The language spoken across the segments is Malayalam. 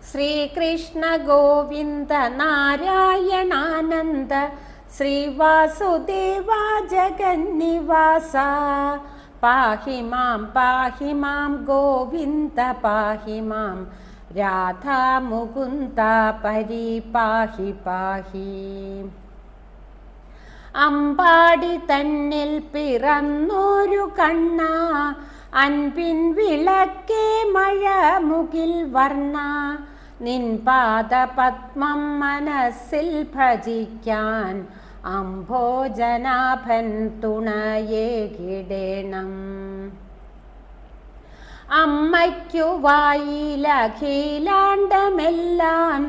ശ്രീകൃഷ്ണ ഗോവിന്ദ നാരായണാനന്ദ ശ്രീവാസുദേവ ജഗന്നിവാസ പാഹി മാം ഗോവിന്ദ പാഹി മാം രാധാ മുകുന്ദ പരിപാഹി പാഹി. അമ്പാടി തന്നിൽ പിറന്നൊരു കണ്ണ അൻപിൻ വിളക്കേ മഴമുകിൽ വർണ്ണ നിൻ പാദപത്മം മനസ്സിൽ ഭജിക്കാൻ അംഭോജനാഭൻ തുണയേകിടേണം. അമ്മയ്ക്കു വായിലഖിലാണ്ടമെല്ലാം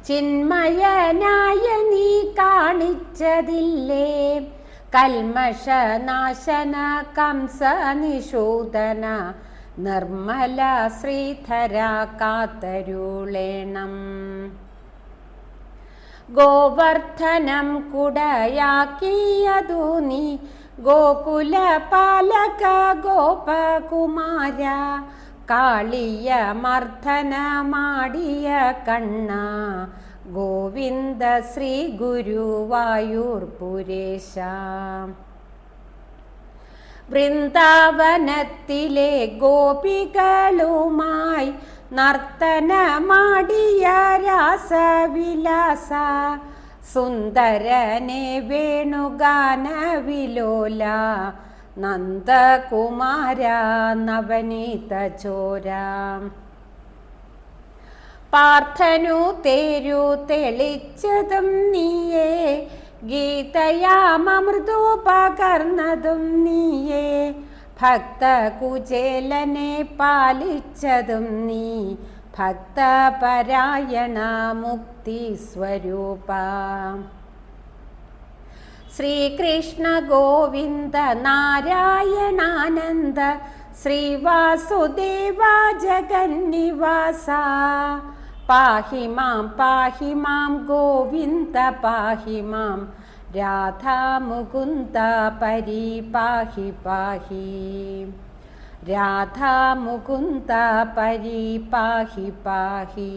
ചിന്മയനായ നീ കാണിച്ചതില്ലേ. കൽമഷനാശന കംസ നിഷൂദന നിർമ്മല ശ്രീധര കാത്തരുളേണം. ഗോവർദ്ധനം കുടയാക്കിയതു നീ ഗോകുല പാലക ഗോപകുമാര കാളിയ മർദ്ദനമാടിയ കണ്ണ ഗോവിന്ദ ശ്രീ ഗുരുവായൂർ പുരേശ. വൃന്ദാവനത്തിലെ ഗോപികളുമായി നർത്തനമാടിയ രാസവിലാസ സുന്ദരനെ വേണുഗാന വിലോല നന്ദകുമാര നവനീത ചോര. പാർത്ഥനു തേരു തെളിച്ചതും നീയേ ഗീതയാമൃതു പകർന്നതും നീയേ ഭക്തകുചേലനെ പാലിച്ചതും നീ ഭക്തപരായണ മുക്തി സ്വരൂപ. ശ്രീകൃഷ്ണ ഗോവിന്ദ നാരായണാനന്ദ ശ്രീവാസുദേവ ജഗന്നിവാസ പാഹി മാം ഗോവിന്ദ പാഹി മാം രാധാ മുകുന്ദ പരിപാഹി പാഹി. രാധാ മുകുന്ദ പരിപാഹി പാഹി.